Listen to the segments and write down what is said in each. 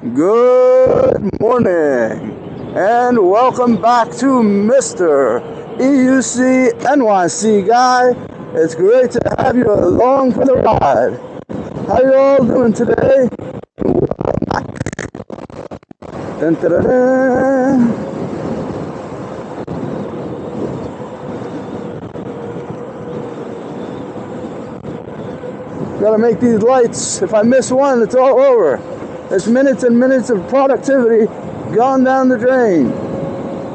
Good morning, and welcome back to Mr. EUC NYC Guy. It's great to have you along for the ride. How you all doing today? Dun, dun, dun, dun. Gotta make these lights. If I miss one, it's all over. There's minutes and minutes of productivity gone down the drain.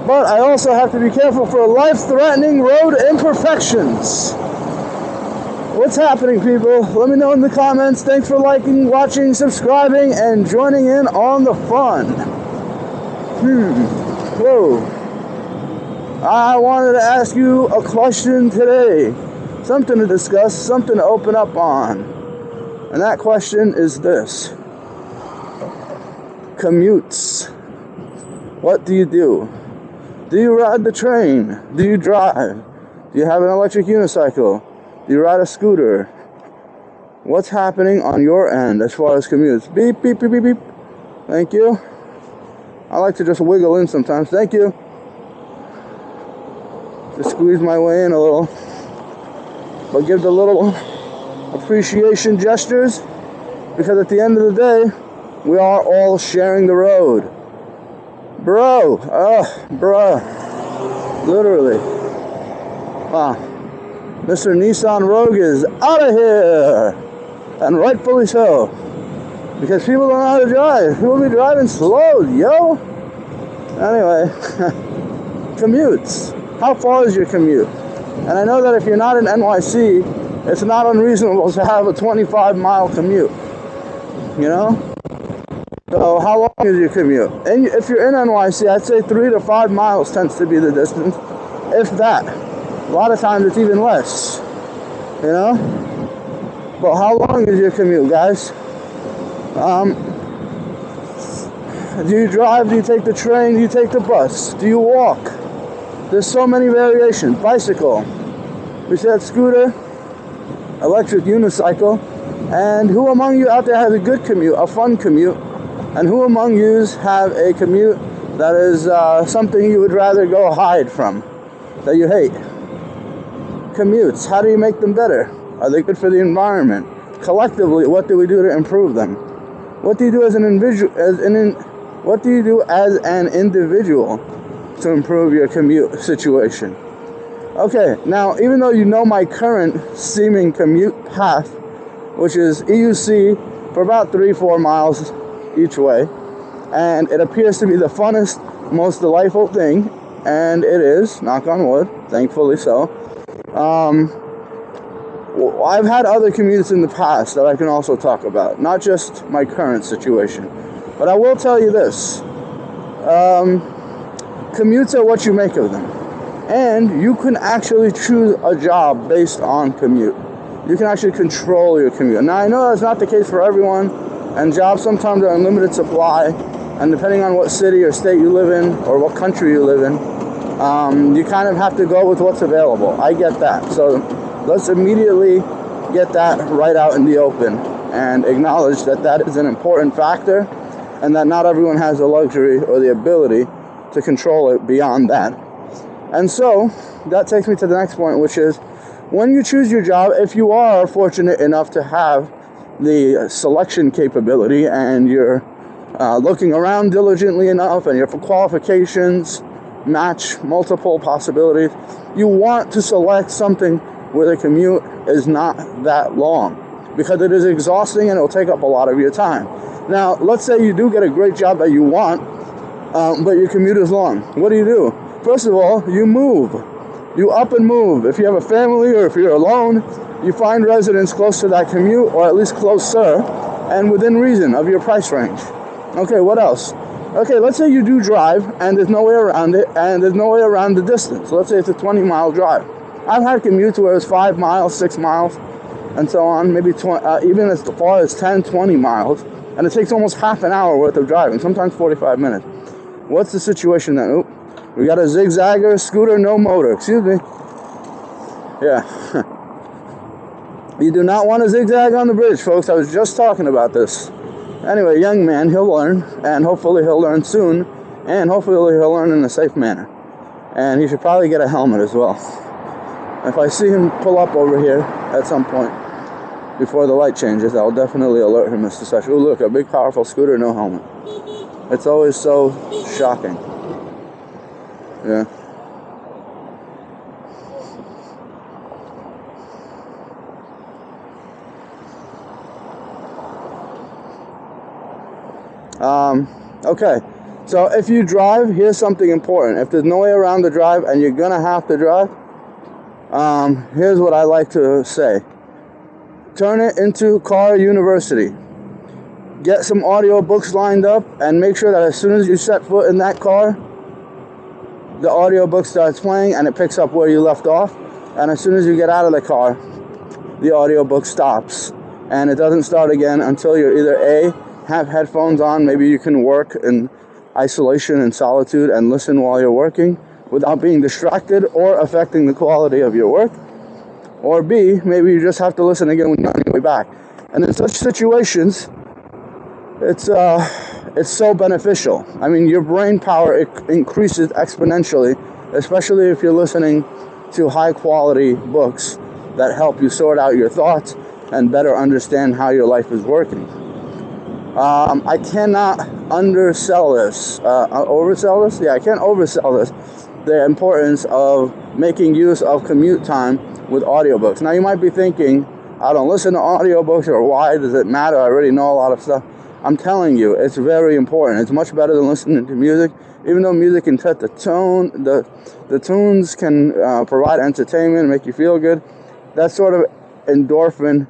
But I also have to be careful for life-threatening road imperfections. What's happening, people? Let me know in the comments. Thanks for liking, watching, subscribing, and joining in on the fun. Whoa. I wanted to ask you a question today. Something to discuss, something to open up on. And that question is this. Commutes. What do you do? Do you ride the train? Do you drive? Do you have an electric unicycle? Do you ride a scooter? What's happening on your end as far as commutes? Beep, beep, beep, beep, beep. Thank you. I like to just wiggle in sometimes. Thank you. Just squeeze my way in a little. But give the little appreciation gestures, because at the end of the day, we are all sharing the road. Bruh. Literally. Mr. Nissan Rogue is out of here. And rightfully so. Because people don't know how to drive. People be driving slow, yo. Anyway. Commutes. How far is your commute? And I know that if you're not in NYC, it's not unreasonable to have a 25-mile commute. You know? So how long is your commute? And if you're in NYC, I'd say 3 to 5 miles tends to be the distance, if that. A lot of times it's even less, you know? But how long is your commute, guys? Do you drive? Do you take the train? Do you take the bus? Do you walk? There's so many variations. Bicycle. We said scooter, electric unicycle. And who among you out there has a good commute, a fun commute? And who among you have a commute that is something you would rather go hide from, that you hate? Commutes, how do you make them better? Are they good for the environment? Collectively, what do we do to improve them? What do you do as an individual? What do you do as an individual to improve your commute situation? Okay, now even though you know my current seeming commute path, which is EUC for about 3-4 miles each way, and it appears to be the funnest, most delightful thing, and it is, knock on wood, thankfully so. I've had other commutes in the past that I can also talk about, not just my current situation. But I will tell you this, commutes are what you make of them, and you can actually choose a job based on commute. You can actually control your commute. Now, I know that's not the case for everyone, and jobs sometimes are in limited supply, and depending on what city or state you live in, or what country you live in, you kind of have to go with what's available. I get that. So let's immediately get that right out in the open and acknowledge that that is an important factor, and that not everyone has the luxury or the ability to control it beyond that. And so that takes me to the next point, which is when you choose your job, if you are fortunate enough to have the selection capability and you're looking around diligently enough and your qualifications match multiple possibilities, you want to select something where the commute is not that long, because it is exhausting and it will take up a lot of your time. Now, let's say you do get a great job that you want, but your commute is long. What do? First of all, you move. You up and move. If you have a family or if you're alone, you find residence close to that commute, or at least closer, and within reason of your price range. Okay, what else? Okay, let's say you do drive, and there's no way around it, and there's no way around the distance. So let's say it's a 20-mile drive. I've had commutes where it's 5 miles, 6 miles, and so on, maybe even as far as 10, 20 miles, and it takes almost half an hour worth of driving, sometimes 45 minutes. What's the situation then? Oop, we got a zigzagger, scooter, no motor. Excuse me. Yeah. You do not want to zigzag on the bridge, folks. I was just talking about this. Anyway, young man, he'll learn, and hopefully he'll learn soon, and hopefully he'll learn in a safe manner. And he should probably get a helmet as well. If I see him pull up over here at some point before the light changes, I'll definitely alert him as to such. Oh, look, a big, powerful scooter, no helmet. It's always so shocking. Yeah. Okay, so if you drive, here's something important. If there's no way around the drive and you're gonna have to drive, here's what I like to say. Turn it into car university. Get some audio books lined up and make sure that as soon as you set foot in that car, the audio book starts playing and it picks up where you left off. And as soon as you get out of the car, the audio book stops. And it doesn't start again until you're either A, have headphones on, maybe you can work in isolation and solitude and listen while you're working without being distracted or affecting the quality of your work, or B, maybe you just have to listen again when you're on your way back. And in such situations, it's so beneficial. I mean, your brain power increases exponentially, especially if you're listening to high quality books that help you sort out your thoughts and better understand how your life is working. I cannot undersell this. Oversell this? Yeah, I can't oversell this. The importance of making use of commute time with audiobooks. Now, you might be thinking, I don't listen to audiobooks, or why does it matter? I already know a lot of stuff. I'm telling you, it's very important. It's much better than listening to music. Even though music can set the tone, the tunes can provide entertainment, make you feel good. That sort of endorphin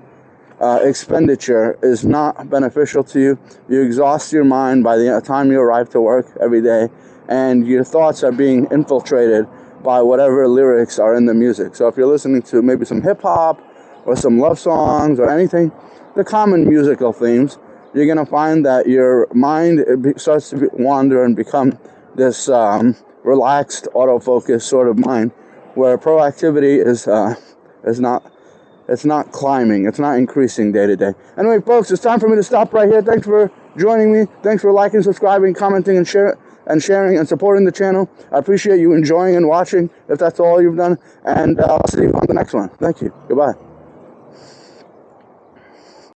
expenditure is not beneficial to you. You exhaust your mind by the time you arrive to work every day, and your thoughts are being infiltrated by whatever lyrics are in the music. So if you're listening to maybe some hip-hop or some love songs or anything, the common musical themes, you're going to find that your mind starts to wander and become this relaxed, autofocus sort of mind, where proactivity is not. It's not climbing. It's not increasing day to day. Anyway, folks, it's time for me to stop right here. Thanks for joining me. Thanks for liking, subscribing, commenting, and sharing and supporting the channel. I appreciate you enjoying and watching, if that's all you've done. And I'll see you on the next one. Thank you. Goodbye.